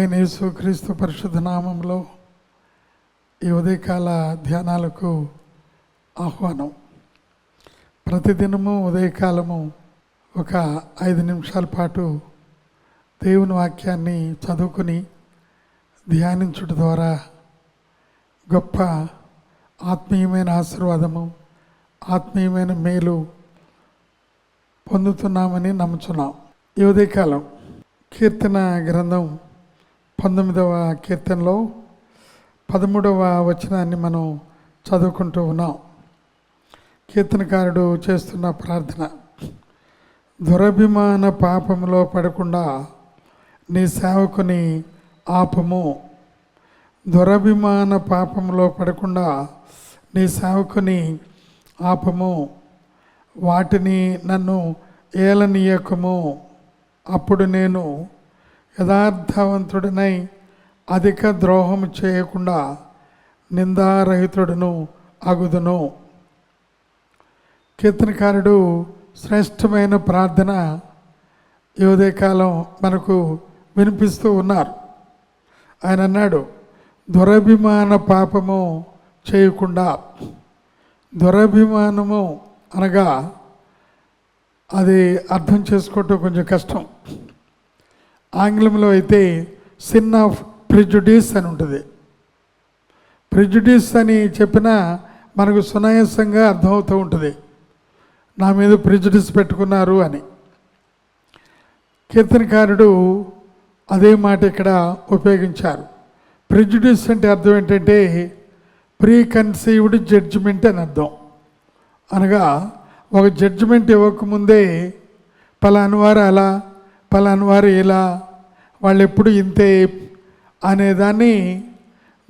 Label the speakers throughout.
Speaker 1: ప్రభువైన యేసుక్రీస్తు పరిశుద్ధ నామంలో ఈ ఉదయకాల ధ్యానాలకు ఆహ్వానం. ప్రతిదినము ఉదయకాలము ఒక 5 నిమిషాల పాటు దేవుని వాక్యాన్ని చదువుకుని ధ్యానించుట ద్వారా గొప్ప ఆత్మీయమైన ఆశీర్వాదము, ఆత్మీయమైన మేలు పొందుతున్నామని నమ్ముచున్నాం. ఈ ఉదయకాలం కీర్తన గ్రంథం 19వ కీర్తనలో 13వ వచనాన్ని మనం చదువుకుంటూ ఉన్నాం. కీర్తనకారుడు చేస్తున్న ప్రార్థన: దురభిమాన పాపములో పడకుండా నీ సేవకుని ఆపము. దురభిమాన పాపములో పడకుండా నీ సేవకుని ఆపము. వాటిని నన్ను ఏలనీయకము. అప్పుడు నేను యథార్థవంతుడినై అధిక ద్రోహము చేయకుండా నిందారహితుడును అగుదును. కీర్తనకారుడు శ్రేష్టమైన ప్రార్థన ఈ ఉదయకాలం మనకు వినిపిస్తూ ఉన్నారు. ఆయన అన్నాడు, దురభిమాన పాపము చేయకుండా. దురభిమానము అనగా అది అర్థం చేసుకోవటం కొంచెం కష్టం. ఆంగ్లంలో అయితే సిన్ ఆఫ్ ప్రిజుడిస్ అని ఉంటుంది. ప్రిజుడిస్ అని చెప్పినా మనకు సునాయాసంగా అర్థమవుతూ ఉంటుంది, నా మీద ప్రిజుడిస్ పెట్టుకున్నారు అని. కీర్తనకారుడు అదే మాట ఇక్కడ ఉపయోగించారు. ప్రిజుడిస్ అంటే అర్థం ఏంటంటే ప్రీ కన్సీవ్డ్ జడ్జిమెంట్ అని అర్థం. అనగా ఒక జడ్జిమెంట్ ఇవ్వకముందే పలానువారు అలా, పలానువారు ఇలా, వాళ్ళు ఎప్పుడు ఇంతే అనేదాన్ని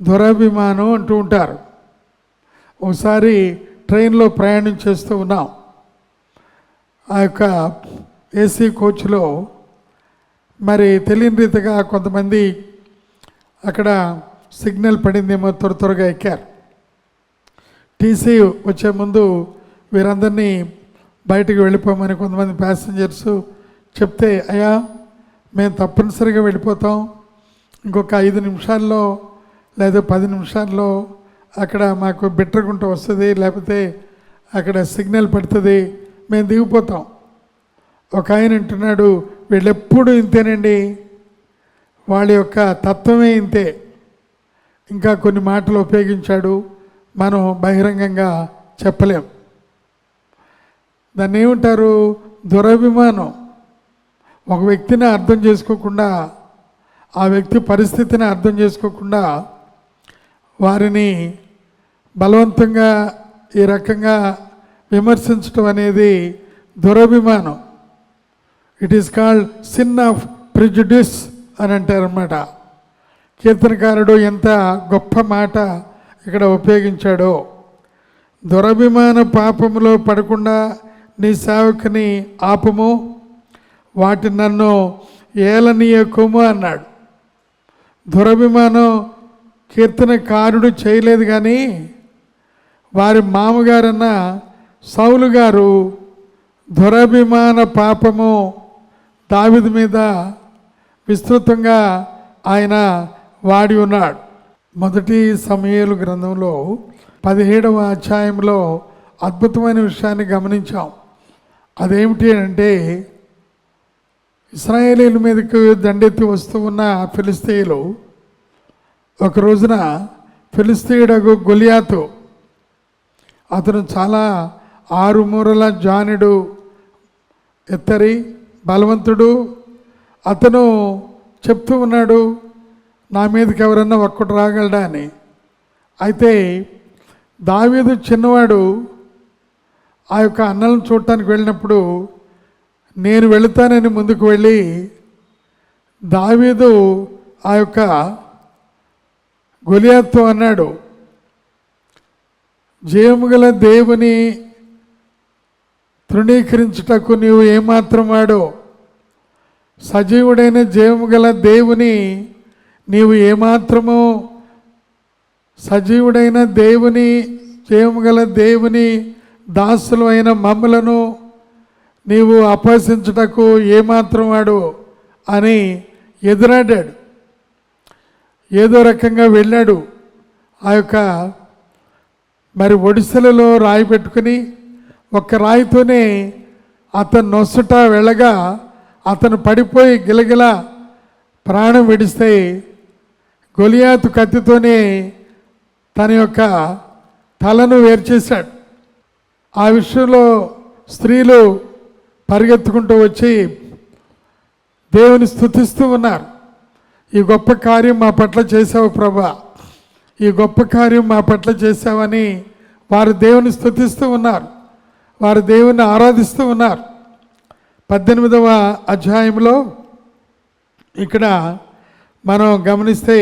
Speaker 1: దురభిమానం అంటూ ఉంటారు. ఒకసారి ట్రైన్లో ప్రయాణం చేస్తూ ఉన్నాం. ఆ యొక్క ఏసీ కోచ్లో మరి తెలియని రీతిగా కొంతమంది అక్కడ సిగ్నల్ పడిందేమో త్వరగా ఎక్కారు. టీసీ వచ్చే ముందు వీరందరినీ బయటకు వెళ్ళిపోమని కొంతమంది ప్యాసింజర్స్ చెప్తే, అయ్యా మేము తప్పనిసరిగా వెళ్ళిపోతాం, ఇంకొక 5 నిమిషాల్లో లేదా 10 నిమిషాల్లో అక్కడ మాకు బిట్రగుంట వస్తుంది, లేకపోతే అక్కడ సిగ్నల్ పడుతుంది, మేము దిగిపోతాం. ఒక ఆయన అంటున్నాడు, వీళ్ళెప్పుడు ఇంతేనండి, వాళ్ళ యొక్క తత్వమే ఇంతే. ఇంకా కొన్ని మాటలు ఉపయోగించాడు, మనం బహిరంగంగా చెప్పలేం. దాన్ని ఏమంటారు? దురభిమానం. ఒక వ్యక్తిని అర్థం చేసుకోకుండా, ఆ వ్యక్తి పరిస్థితిని అర్థం చేసుకోకుండా వారిని బలవంతంగా ఈ రకంగా విమర్శించడం అనేది దురభిమానం. It is called sin of prejudice అని అంటారన్నమాట. కీర్తనకారుడు ఎంత గొప్ప మాట ఇక్కడ ఉపయోగించాడో. దురభిమాన పాపములో పడకుండా నీ సేవకుని ఆపము, వాటి నన్ను ఏలనీయకుము అన్నాడు. దురభిమానం కీర్తనకారుడు చేయలేదు, కానీ వారి మామగారన్న సౌలు గారు దురభిమాన పాపము దావీదు మీద విస్తృతంగా ఆయన వాడి ఉన్నాడు. మొదటి సమూయేలు గ్రంథంలో 17వ అధ్యాయంలో అద్భుతమైన విషయాన్ని గమనించాం. అదేమిటి అంటే, ఇశ్రాయేలీయుల మీదకు దండెత్తి వస్తూ ఉన్న ఫిలిస్తీయులు ఒక రోజున ఫిలిస్తీయుడగు గొలియాతు, అతను చాలా 6 మూరల జానుడు, ఎత్తరి, బలవంతుడు. అతను చెప్తూ ఉన్నాడు, నా మీదకి ఎవరన్నా ఒక్కడు రాగలడా అని. అయితే దావీదు చిన్నవాడు ఆ యొక్క అన్నలను చూడటానికి వెళ్ళినప్పుడు, నేను వెళుతానని ముందుకు వెళ్ళి దావీదు ఆ యొక్క గొలియాతుతో అన్నాడు, జయముగల దేవుని తృణీకరించుటకు నీవు ఏమాత్రం వాడో, సజీవుడైన జయముగల దేవుని నీవు ఏమాత్రము, సజీవుడైన దేవుని, జయముగల దేవుని దాసులు అయిన మమ్మలను నీవు అపహసించుటకు ఏమాత్రం వాడు అని ఎదురాడాడు. ఏదో రకంగా వెళ్ళాడు. ఆ యొక్క మరి ఒడిసెలలో రాయి పెట్టుకుని ఒక్క రాయితోనే అతను నొసట వెళ్ళగా అతను పడిపోయి గిలగిల ప్రాణం విడిస్తే గొలియాతు కత్తితోనే తన యొక్క తలను వేర్చేశాడు. ఆ విషయంలో స్త్రీలు పరిగెత్తుకుంటూ వచ్చి దేవుని స్తుతిస్తూ ఉన్నారు. ఈ గొప్ప కార్యం మా పట్ల చేసావు ప్రభా, ఈ గొప్ప కార్యం మా పట్ల చేసావని వారు దేవుని స్తుతిస్తూ ఉన్నారు, వారు దేవుని ఆరాధిస్తూ ఉన్నారు. 18వ అధ్యాయంలో ఇక్కడ మనం గమనిస్తే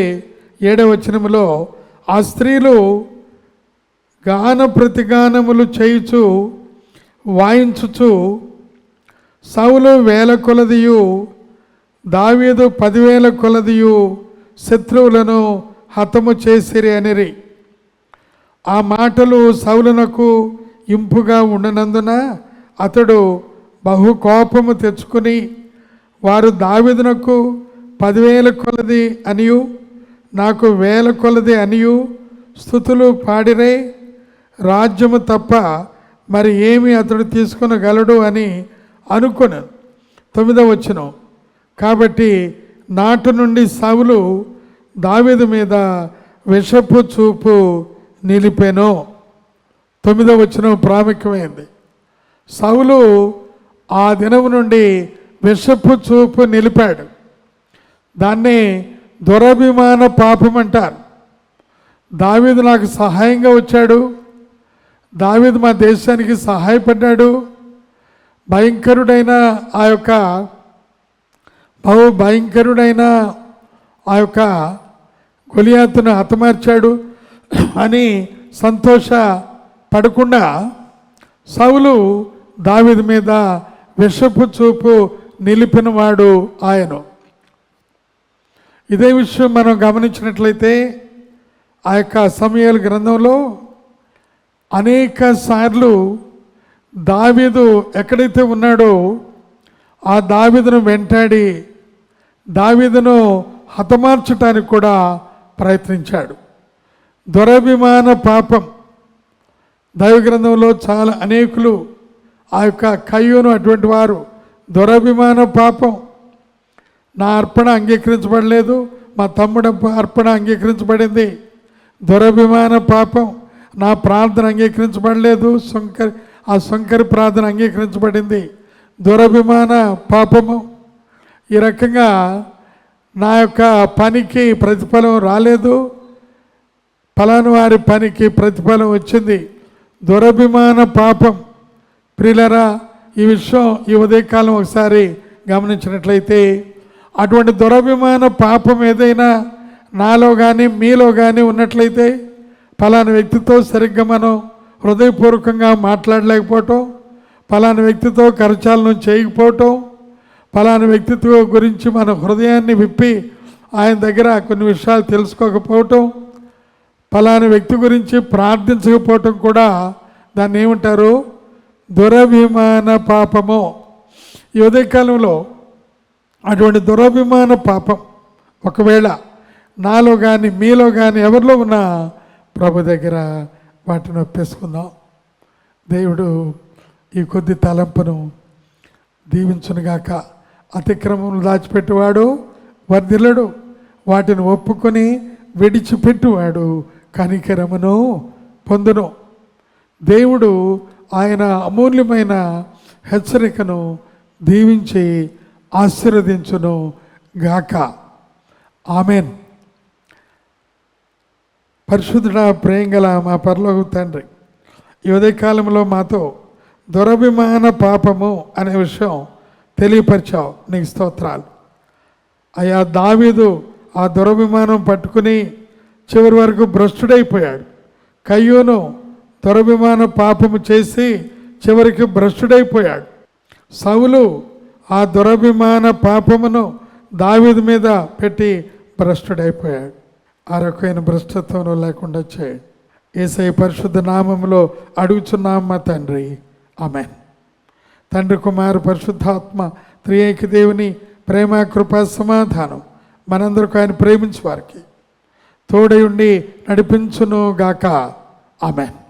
Speaker 1: 7వ వచనంలో ఆ స్త్రీలు గాన ప్రతిగానములు చేయుచు వాయించుచు సౌలు 1000 కొలదియు దావీదు 10,000 కొలదియు శత్రువులను హతము చేసిరి అనిరి. ఆ మాటలు సౌలునకు ఇంపుగా ఉండనందున అతడు బహు కోపము తెచ్చుకుని వారు దావీదునకు 10,000 కొలది అనియు నాకు 1000 కొలది అనియు స్తుతులు పాడిరే, రాజ్యము తప్ప మరి ఏమి అతడు తీసుకొనగలడు అని అనుకొను. 9వ వచనం, కాబట్టి నాటు నుండి సౌలు దావీదు మీద విషపు చూపు నిలిపెను. 9వ వచనం ప్రాముఖ్యమైంది. సౌలు ఆ దినము నుండి విషపు చూపు నిలిపాడు. దాన్ని దురభిమాన పాపం అంటారు. దావీదు నాకు సహాయంగా వచ్చాడు, దావీదు మా దేశానికి సహాయపడ్డాడు, భయంకరుడైన ఆ యొక్క బహు భయంకరుడైన ఆ యొక్క గొలియాతును హతమార్చాడు అని సంతోషపడకుండా సౌలు దావీదు మీద విషపు చూపు నిలిపినవాడు ఆయన. ఇదే విషయం మనం గమనించినట్లయితే ఆ యొక్క సమూయేలు గ్రంథంలో అనేక సార్లు దావీదు ఎక్కడైతే ఉన్నాడో ఆ దావీదును వెంటాడి దావీదును హతమార్చడానికి కూడా ప్రయత్నించాడు. దురభిమాన పాపం దైవ గ్రంథంలో చాలా అనేకులు ఆ యొక్క కయ్యూను అటువంటి వారు దురభిమాన పాపం, నా అర్పణ అంగీకరించబడలేదు, మా తమ్ముడు అర్పణ అంగీకరించబడింది, దురభిమాన పాపం, నా ప్రార్థన అంగీకరించబడలేదు, ఆ శంకరి ప్రార్థన అంగీకరించబడింది, దురభిమాన పాపము. ఈ రకంగా నా యొక్క పనికి ప్రతిఫలం రాలేదు, ఫలాని వారి పనికి ప్రతిఫలం వచ్చింది, దురభిమాన పాపం. ప్రియులరా, ఈ విషయం ఈ ఉదయకాలం ఒకసారి గమనించినట్లయితే అటువంటి దురభిమాన పాపం ఏదైనా నాలో కానీ మీలో కానీ ఉన్నట్లయితే ఫలాని వ్యక్తితో సరిగ్గా మనం హృదయపూర్వకంగా మాట్లాడలేకపోవటం, ఫలాని వ్యక్తితో కరచాలనం చేయకపోవటం, ఫలాని వ్యక్తిత్వ గురించి మన హృదయాన్ని విప్పి ఆయన దగ్గర కొన్ని విషయాలు తెలుసుకోకపోవటం, ఫలాని వ్యక్తి గురించి ప్రార్థించకపోవటం కూడా దాన్ని ఏమంటారు? దురభిమాన పాపము. ఈ ఉదయకాలంలో అటువంటి దురభిమాన పాపం ఒకవేళ నాలో కానీ మీలో కానీ ఎవరిలో ఉన్నా ప్రభు దగ్గర వాటిని ఒప్పేసుకుందాం. దేవుడు ఈ కొద్ది తలంపును దీవించునుగాక. అతిక్రమం దాచిపెట్టువాడు వర్ధిల్లడు, వాటిని ఒప్పుకొని విడిచిపెట్టువాడు కనికరమును పొందును. దేవుడు ఆయన అమూల్యమైన హెచ్చరికను దీవించి ఆశీర్వదించును గాక. ఆమెన్. పరిశుద్ధుడా, ప్రేంగల మా పరలోక తండ్రి, ఈ ఉదయకాలంలో మాతో దురభిమాన పాపము అనే విషయం తెలియపరిచావు, నీకు స్తోత్రాలు. అయ్యా, దావీదు ఆ దురభిమానం పట్టుకుని చివరి వరకు భ్రష్టుడైపోయాడు. కయ్యూను దురభిమాన పాపము చేసి చివరికి భ్రష్టుడైపోయాడు. సౌలు ఆ దురభిమాన పాపమును దావీదు మీద పెట్టి భ్రష్టుడైపోయాడు. ఆ రకమైన భ్రష్టత్వం లేకుండా చేయండి. యేసయ్య పరిశుద్ధ నామములో అడుగుచున్నాం మా తండ్రి, ఆమేన్. తండ్రి, కుమారు, పరిశుద్ధాత్మ త్రియేక దేవుని ప్రేమ, కృప, సమాధానం మనందరికీ ఆయన ప్రేమించే వారికి తోడై ఉండి నడిపించును గాక. ఆమేన్.